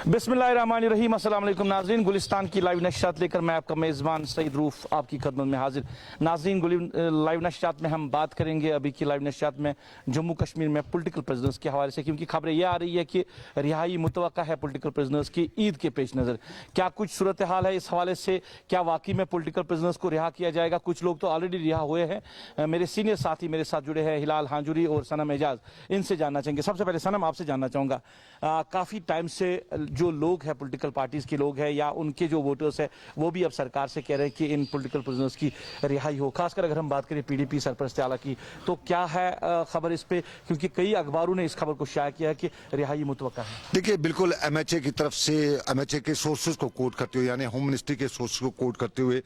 बिस्मिल्लाहिर्रहमानिर्रहीम। अस्सलाम वालेकुम नाज़रीन, गुलिस्तान की लाइव नशियात लेकर मैं आपका मेज़बान सईद रूफ आपकी खदमत में हाजिर। नाज़रीन, लाइव नशियात में हम बात करेंगे अभी की लाइव नशियात में जम्मू कश्मीर में पॉलिटिकल प्रिजनर्स के हवाले से, क्योंकि खबरें ये आ रही है कि रिहाई मुतवक्का है पॉलिटिकल प्रिजनर्स की ईद के पेश नज़र। क्या कुछ सूरत हाल है इस हवाले से? क्या वाकई में पॉलिटिकल प्रिजनर्स को रिहा किया जाएगा? कुछ लोग तो ऑलरेडी रिहा हुए हैं। मेरे सीनियर साथी मेरे साथ जुड़े हैं, हिलाल हांजुरी और सनम एजाज। इनसे जानना चाहेंगे। सबसे पहले सनम, आपसे जानना चाहूँगा, काफ़ी टाइम से जो लोग हैं पॉलिटिकल पार्टीज के लोग हैं या उनके जो वोटर्स हैं वो भी अब सरकार से कह रहे हैं कि इन पॉलिटिकल प्रिजनर्स की रिहाई हो। खासकर अगर हम बात करें पीडीपी सरपरस्त आला की, तो क्या है खबर इस पे? क्योंकि कई अखबारों ने इस खबर को शाया किया है कि रिहाई मुतवक्का है। देखिए, बिल्कुल एमएचए की तरफ से एमएचए के सोर्सेज को कोट करते हुए, यानी होम मिनिस्ट्री के सोर्सेज को कोट करते हुए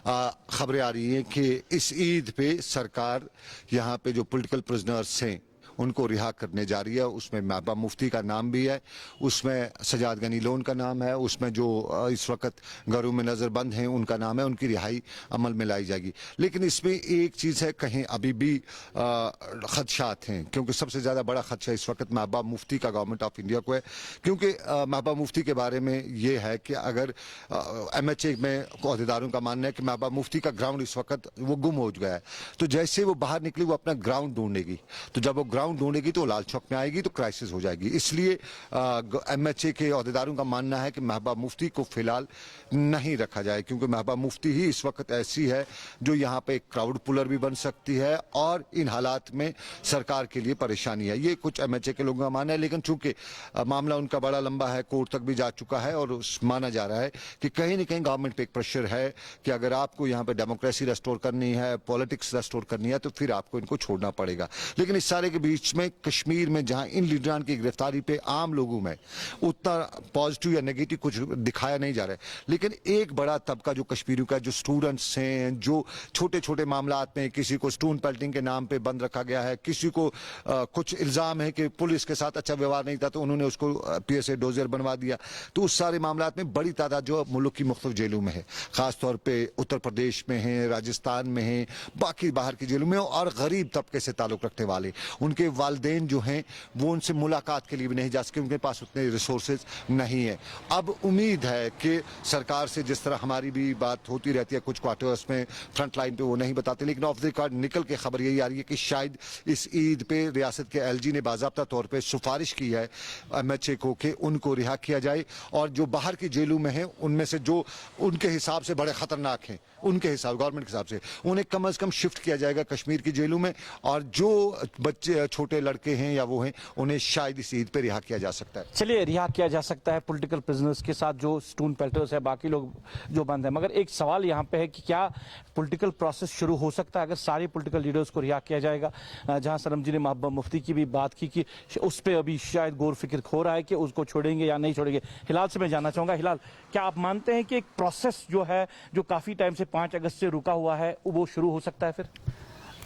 खबरें आ रही हैं कि इस ईद पे सरकार यहाँ पे जो पॉलिटिकल प्रिजनर्स हैं उनको रिहा करने जा रही है। उसमें महबूबा मुफ्ती का नाम भी है, उसमें सजाद गनी लोन का नाम है, उसमें जो इस वक्त घरों में नज़रबंद हैं उनका नाम है। उनकी रिहाई अमल में लाई जाएगी। लेकिन इसमें एक चीज़ है, कहीं अभी भी खदशात हैं, क्योंकि सबसे ज़्यादा बड़ा खदशा इस वक्त महबूबा मुफ्ती का गवर्नमेंट ऑफ इंडिया को है। क्योंकि महबूबा मुफ्ती के बारे में ये है कि अगर एमएचए में अहदेदारों का मानना है कि महबूबा मुफ्ती का ग्राउंड इस वक्त वो गुम हो गया है, तो जैसे वो बाहर निकली वो अपना ग्राउंड ढूंढेगी, तो जब वो ग्राउंड ढूंढेगी तो लाल चौक में आएगी तो क्राइसिस हो जाएगी। इसलिए एमएचए के अहदेदारों का मानना है कि महबूबा मुफ्ती को फिलहाल नहीं रखा जाए, क्योंकि महबूबा मुफ्ती ही इस वक्त ऐसी है जो यहाँ पे एक क्राउड पुलर भी बन सकती है और इन हालात में सरकार के लिए परेशानी है। ये कुछ एमएचए के लोगों का मानना है। लेकिन चूंकि मामला उनका बड़ा लंबा है, कोर्ट तक भी जा चुका है और माना जा रहा है कि कहीं ना कहीं गवर्नमेंट पे एक प्रेशर है कि अगर आपको यहाँ पे डेमोक्रेसी रेस्टोर करनी है, पॉलिटिक्स रेस्टोर करनी है, तो फिर आपको इनको छोड़ना पड़ेगा। लेकिन इस सारे के बीच में कश्मीर में जहां इन लीडरान की गिरफ्तारी पे आम लोगों में उतना पॉजिटिव या नेगेटिव कुछ दिखाया नहीं जा रहा है, लेकिन एक बड़ा तबका जो कश्मीरियों का, जो स्टूडेंट्स हैं, जो छोटे छोटे मामलात में किसी को स्टोन पेल्टिंग के नाम पे बंद रखा गया है, किसी को कुछ इल्जाम है कि पुलिस के साथ अच्छा व्यवहार नहीं था तो उन्होंने उसको पीएसए डोजर बनवा दिया, तो उस सारे मामलात में बड़ी तादाद जो मुल्क की मुख्तलिफ जेलों में है, खासतौर पर उत्तर प्रदेश में है, राजस्थान में है, बाकी बाहर की जेलों में, और गरीब तबके से ताल्लुक रखने वाले उनके वालिदैन जो हैं वो उनसे मुलाकात के लिए भी नहीं जा सके, उनके पास उतने रिसोर्सेज नहीं है। अब उम्मीद है कि सरकार से, जिस तरह हमारी भी बात होती रहती है कुछ क्वार्टर्स में फ्रंट लाइन पे, वो नहीं बताते, लेकिन ऑफ द रिकॉर्ड निकल के खबर यही आ रही है कि शायद इस ईद पे रियासत के एलजी ने बाज़ाब्ता तौर पे सिफारिश की है एमएचए को कि उनको रिहा किया जाए, और जो बाहर की जेलों में हैं उनमें से जो उनके हिसाब से बड़े खतरनाक हैं, उनके हिसाब, गवर्नमेंट के हिसाब से उन्हें कम से कम शिफ्ट किया जाएगा कश्मीर की जेलों में, और जो बच्चे छोटे लड़के हैं या वो हैं उन्हें शायद इस ईद पे रिहा किया जा सकता है। चलिए, रिहा किया जा सकता है पॉलिटिकल प्रिजनर्स के साथ जो स्टोन पेल्टर्स है, बाकी लोग जो बंद है। मगर एक सवाल यहाँ पे है कि क्या पॉलिटिकल प्रोसेस शुरू हो सकता है अगर सारे पॉलिटिकल लीडर्स को रिहा किया जाएगा? जहाँ सनम जी ने महबूबा मुफ्ती की भी बात की कि उस पर अभी शायद गौर फिक्र हो रहा है कि उसको छोड़ेंगे या नहीं छोड़ेंगे। हिलाल से मैं जानना चाहूँगा, हिलाल, क्या आप मानते हैं कि एक प्रोसेस जो है जो काफ़ी टाइम से 5 अगस्त से रुका हुआ है वो शुरू हो सकता है फिर?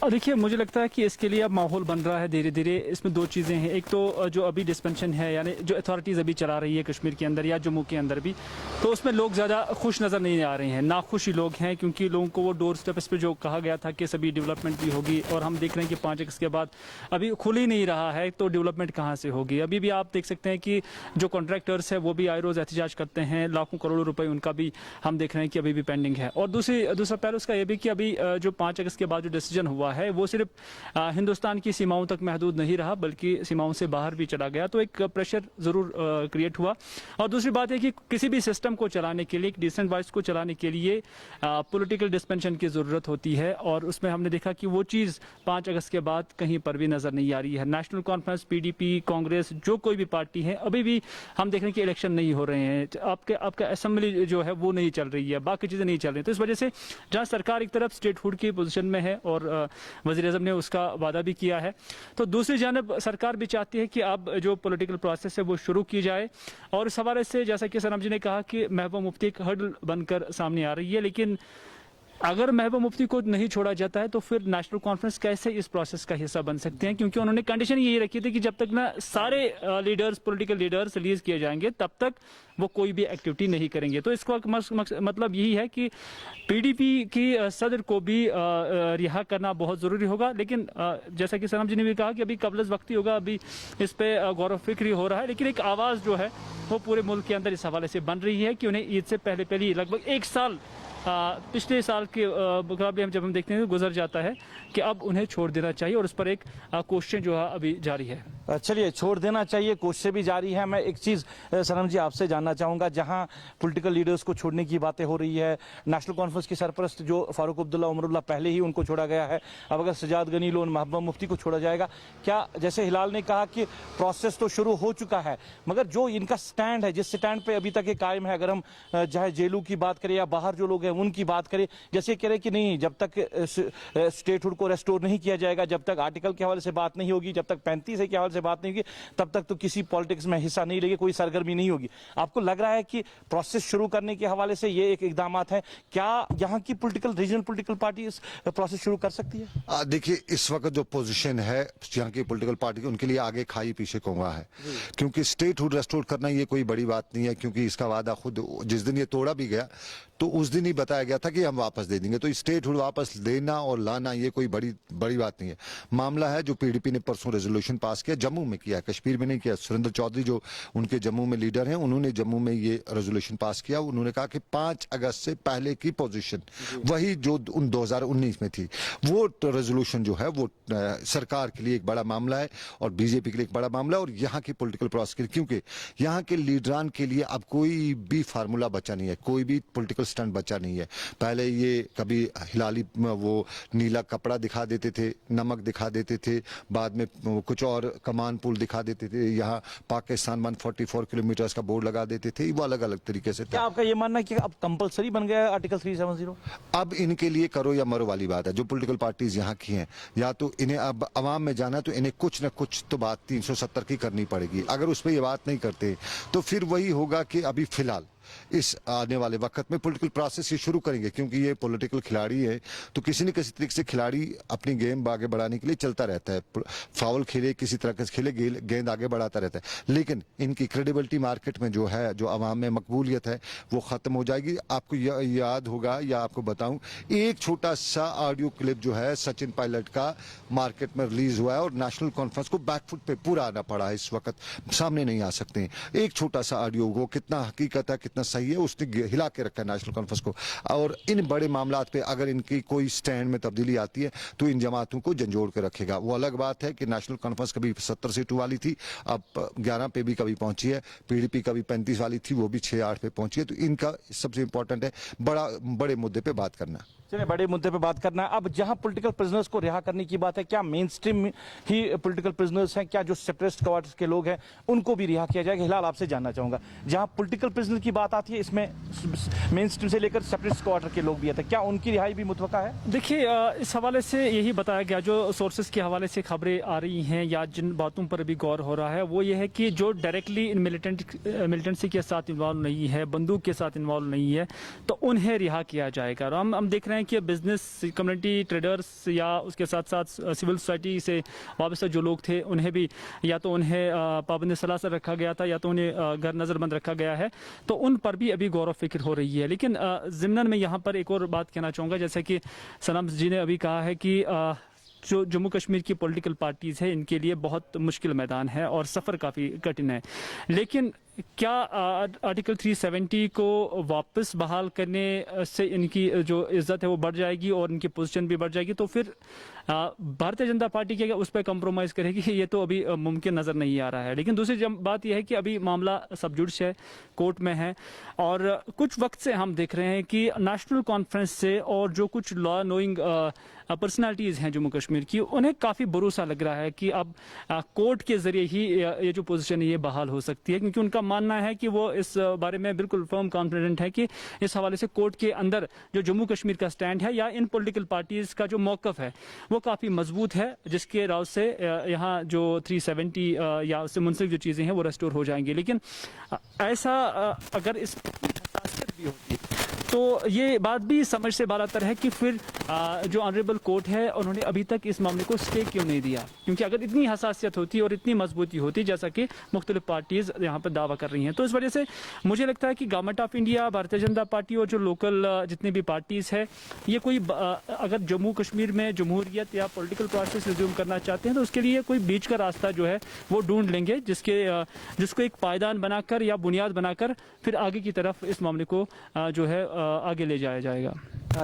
और देखिए, मुझे लगता है कि इसके लिए अब माहौल बन रहा है धीरे धीरे। इसमें दो चीज़ें हैं। एक तो जो अभी डिस्पेंशन है, यानी जो अथॉरिटीज़ अभी चला रही है कश्मीर के अंदर या जम्मू के अंदर भी, तो उसमें लोग ज़्यादा खुश नज़र नहीं आ रहे हैं, नाखुश ही लोग हैं, क्योंकि लोगों को वो डोर स्टेप्स पे जो कहा गया था कि सभी डेवलपमेंट भी होगी, और हम देख रहे हैं कि 5 अगस्त के बाद अभी खुल ही नहीं रहा है, तो डेवलपमेंट कहाँ से होगी? अभी भी आप देख सकते हैं कि जो कॉन्ट्रैक्टर्स है वो भी आए रोज़ एहतजाज करते हैं, लाखों करोड़ों रुपये उनका भी हम देख रहे हैं कि अभी भी पेंडिंग है। और दूसरा पहलू उसका ये भी कि अभी जो 5 अगस्त के बाद जो डिसीजन हुआ है वो सिर्फ हिंदुस्तान की सीमाओं तक महदूद नहीं रहा, बल्कि सीमाओं से बाहर भी चला गया, तो एक प्रेशर जरूर क्रिएट हुआ। और दूसरी बात है कि किसी भी सिस्टम को चलाने के लिए, एक डिसेंट वाइज को चलाने के लिए पॉलिटिकल डिस्पेंशन की ज़रूरत होती है, और उसमें हमने देखा कि वो चीज़ 5 अगस्त के बाद कहीं पर भी नज़र नहीं आ रही है। नेशनल कॉन्फ्रेंस, पीडीपी, कांग्रेस, जो कोई भी पार्टी है, अभी भी हम देख रहे हैं कि इलेक्शन नहीं हो रहे हैं, आपका असेंबली जो है वो नहीं चल रही है, बाकी चीज़ें नहीं चल रही हैं। तो इस वजह से जहाँ सरकार एक तरफ स्टेट हुड की पोजीशन में है और वज़ीर आज़म ने उसका वादा भी किया है, तो दूसरी जानब सरकार भी चाहती है कि अब जो पॉलिटिकल प्रोसेस है वो शुरू की जाए। और इस हवाले से जैसा कि सनम जी ने कहा कि महबूबा मुफ्ती एक हर्डल बनकर सामने आ रही है, लेकिन अगर महबूबा मुफ्ती को नहीं छोड़ा जाता है तो फिर नेशनल कॉन्फ्रेंस कैसे इस प्रोसेस का हिस्सा बन सकते हैं? क्योंकि उन्होंने कंडीशन यही रखी थी कि जब तक ना सारे लीडर्स, पॉलिटिकल लीडर्स रिलीज किए जाएंगे तब तक वो कोई भी एक्टिविटी नहीं करेंगे। तो इसका मतलब यही है कि पीडीपी की सदर को भी रिहा करना बहुत ज़रूरी होगा। लेकिन जैसा कि सनम जी ने भी कहा कि अभी कबल वक्ती होगा, अभी इस पर गौर व फिक्र हो रहा है, लेकिन एक आवाज़ जो है वो पूरे मुल्क के अंदर इस हवाले से बन रही है कि उन्हें ईद से पहले लगभग एक साल पिछले साल के मुकाबले जब हम देखते हैं तो गुजर जाता है कि अब उन्हें छोड़ देना चाहिए, और उस पर एक क्वेश्चन जो है अभी जारी है। चलिए, छोड़ देना चाहिए, कोशिश भी जारी है। मैं एक चीज़ सनम जी आपसे जानना चाहूँगा, जहाँ पॉलिटिकल लीडर्स को छोड़ने की बातें हो रही है, नेशनल कॉन्फ्रेंस की सरपरस्त जो फारूक अब्दुल्ला उमरुल्लाह पहले ही उनको छोड़ा गया है, अब अगर सजाद गनी लोन महबूबा मुफ्ती को छोड़ा जाएगा, क्या जैसे हिलाल ने कहा कि प्रोसेस तो शुरू हो चुका है, मगर जो इनका स्टैंड है, जिस स्टैंड पे अभी तक ये कायम है, अगर हम चाहे जेलू की बात करें या बाहर जो लोग हैं उनकी बात करें, जैसे कह रहे कि नहीं, जब तक स्टेटहुड को रेस्टोर नहीं किया जाएगा, जब तक आर्टिकल के हवाले से बात नहीं होगी, जब तक 35 के हवाले से बात नहीं होगी, तब तक तो किसी पॉलिटिक्स में हिस्सा नहीं लेंगे, कोई सरगर्मी नहीं होगी। आपको लग रहा है कि प्रोसेस शुरू करने के हवाले से ये एक इकदाम है, क्या यहाँ की रीजनल पॉलिटिकल पार्टी इस प्रोसेस शुरू कर सकती है? देखिए, इस वक्त जो पोजीशन है यहाँ की पॉलिटिकल पार्टी की, उनके लिए आगे खाई पीछे कौवा है, क्योंकि स्टेटहुड रेस्टोर करना ये कोई बड़ी बात नहीं है, क्योंकि इसका वादा खुद जिस दिन ये तोड़ा भी गया तो उस दिन ही बताया गया था कि हम वापस दे देंगे। तो स्टेटहुड वापस देना और लाना ये कोई बड़ी बात नहीं है। मामला है जो पीडीपी ने परसों रेजोल्यूशन पास किया, जम्मू में किया, कश्मीर में नहीं किया। सुरेंद्र चौधरी जो उनके जम्मू में लीडर हैं, उन्होंने जम्मू में ये रेजोल्यूशन पास किया। उन्होंने कहा कि 5 अगस्त से पहले की पोजीशन वही जो 2019 में थी, वो रेजोल्यूशन जो है वो सरकार के लिए एक बड़ा मामला है और बीजेपी के लिए एक बड़ा मामला है और यहाँ की पॉलिटिकल प्रोसेस के लिए, क्योंकि यहाँ के लीडरान के लिए अब कोई भी फार्मूला बचा नहीं है, कोई भी पॉलिटिकल स्टंट बचा नहीं है। पहले ये कभी हिलाली वो नीला कपड़ा दिखा देते थे, नमक दिखा देते थे, बाद में कुछ और कमान पुल दिखा देते थे, यहाँ पाकिस्तान 144 किलोमीटर का बोर्ड लगा देते थे, वो अलग अलग तरीके से। क्या आपका ये मानना है कि अब कंपलसरी बन गया है आर्टिकल 370? अब इनके लिए करो या मरो वाली बात है। जो पॉलिटिकल पार्टीज यहाँ की हैं, या तो इन्हें अब अवाम में जाना है तो इन्हें कुछ न कुछ तो बात 370 की करनी पड़ेगी। अगर उस पर ये बात नहीं करते तो फिर वही होगा कि अभी फिलहाल इस आने वाले वक्त में पॉलिटिकल प्रोसेस ये शुरू करेंगे, क्योंकि ये पॉलिटिकल खिलाड़ी है तो किसी न किसी तरीके से खिलाड़ी अपनी गेम आगे बढ़ाने के लिए चलता रहता है। फाउल खेले, किसी तरह से खेले, गेंद आगे बढ़ाता रहता है, लेकिन इनकी क्रेडिबिलिटी मार्केट में जो है, जो आवाम में मकबूलियत है, वो खत्म हो जाएगी। आपको याद होगा या आपको बताऊं, एक छोटा सा ऑडियो क्लिप जो है सचिन पायलट का मार्केट में रिलीज हुआ है और नेशनल कॉन्फ्रेंस को बैकफुट पे पूरा आना पड़ा है। इस वक्त सामने नहीं आ सकते। एक छोटा सा ऑडियो, वो कितना हकीकत है, कितना सही है, उसने हिला के रखा है नेशनल कॉन्फ्रेंस को। और इन बड़े मामलात पे अगर इनकी कोई स्टैंड में तब्दीली आती है तो इन जमातों को झंझोड़ के रखेगा। वो अलग बात है कि नेशनल कॉन्फ्रेंस कभी 70 सीटों वाली थी, अब 11 पे भी कभी पहुंची है, पीडीपी कभी 35 वाली थी, वो भी 6-8 पे पहुंची है। तो इनका सबसे इंपॉर्टेंट है बड़े मुद्दे पे बात करना। चलिए, बड़े मुद्दे पे बात करना है। अब जहां पॉलिटिकल प्रिजनर्स को रिहा करने की बात है, क्या मेन स्ट्रीम ही पॉलिटिकल प्रिजनर्स हैं? क्या जो सेपरेटिस्ट क्वार्टर्स के लोग हैं उनको भी रिहा किया जाएगा? हिलाल, आपसे जानना चाहूंगा, जहां पॉलिटिकल प्रिजनर की बात आती है इसमें मेन स्ट्रीम से लेकर सेपरेटिस्ट क्वार्टर के लोग भी आते हैं, क्या उनकी रिहाई भी मुतवक्का है? देखिए, इस हवाले से यही बताया गया, जो सोर्सेज के हवाले से खबरें आ रही हैं या जिन बातों पर अभी गौर हो रहा है, वो ये है कि जो डायरेक्टली इन मिलिटेंसी के साथ इन्वॉल्व नहीं है, बंदूक के साथ इन्वॉल्व नहीं है, तो उन्हें रिहा किया जाएगा। और हम देख रहे हैं कि बिजनेस कम्युनिटी, ट्रेडर्स या उसके साथ साथ सिविल सोसाइटी से वाबस्ता जो लोग थे, उन्हें भी या तो उन्हें पाबंद सलासर रखा गया था या तो उन्हें घर नज़रबंद रखा गया है, तो उन पर भी अभी गौर व फिक्र हो रही है। लेकिन ज़िम्नन में यहाँ पर एक और बात कहना चाहूँगा, जैसे कि सनम जी ने अभी कहा है कि जो जम्मू कश्मीर की पॉलिटिकल पार्टीज़ है, इनके लिए बहुत मुश्किल मैदान है और सफ़र काफ़ी कठिन है। लेकिन क्या आर्टिकल 370 को वापस बहाल करने से इनकी जो इज्जत है वो बढ़ जाएगी और इनकी पोजीशन भी बढ़ जाएगी? तो फिर भारतीय जनता पार्टी क्या उस पर कंप्रोमाइज़ करेगी? ये तो अभी मुमकिन नज़र नहीं आ रहा है। लेकिन दूसरी बात यह है कि अभी मामला सब जुडिश है, कोर्ट में है, और कुछ वक्त से हम देख रहे हैं कि नेशनल कॉन्फ्रेंस से और जो कुछ लॉ नोइंग पर्सनालिटीज़ हैं जम्मू कश्मीर की, उन्हें काफ़ी भरोसा लग रहा है कि अब कोर्ट के ज़रिए ही ये जो पोजीशन है ये बहाल हो सकती है, क्योंकि उनका मानना है कि वो इस बारे में बिल्कुल फर्म कॉन्फिडेंट है कि इस हवाले से कोर्ट के अंदर जो जम्मू कश्मीर का स्टैंड है या इन पॉलिटिकल पार्टीज़ का जो मौक़िफ़ है वो काफ़ी मजबूत है, जिसके राव से यहाँ जो 370 या उससे मुंसलिक जो चीज़ें हैं वो रेस्टोर हो जाएंगी। लेकिन ऐसा अगर इस भी होती तो ये बात भी समझ से बाहर है कि फिर जो ऑनरेबल कोर्ट है उन्होंने अभी तक इस मामले को स्टे क्यों नहीं दिया, क्योंकि अगर इतनी हसासियत होती और इतनी मजबूती होती जैसा कि मुख्तलिफ पार्टीज यहाँ पर दावा कर रही हैं, तो इस वजह से मुझे लगता है कि government of India, Bharatiya Janata party और जो लोकल जितनी भी पार्टीज है, ये कोई अगर जम्मू कश्मीर में जमहूरियत या पॉलिटिकल प्रोसेस रिज्यूम करना चाहते हैं तो उसके लिए कोई बीच का रास्ता जो है वो ढूंढ लेंगे, जिसको एक पायदान बनाकर या बुनियाद बनाकर फिर आगे की तरफ इस मामले को जो है आगे ले जाया जाएगा।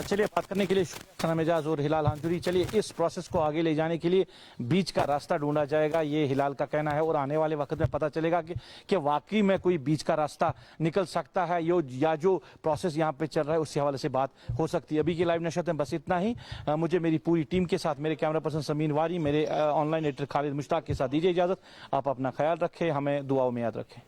चलिए, बात करने के लिए सना मिजाज और हिलाल हांजुरी। चलिए, इस प्रोसेस को आगे ले जाने के लिए बीच का रास्ता ढूंढा जाएगा, ये हिलाल का कहना है, और आने वाले वक्त में पता चलेगा कि वाकई में कोई बीच का रास्ता निकल सकता है या जो प्रोसेस यहाँ पे चल रहा है उसके हवाले से बात हो सकती है। अभी की लाइव नशर में बस इतना ही। मुझे मेरी पूरी टीम के साथ, मेरे कैमरा पर्सन समीन वारी, मेरे ऑनलाइन एडिटर खालिद मुश्ताक के साथ दीजिए इजाजत। आप अपना ख्याल रखें, हमें दुआओं में याद रखें।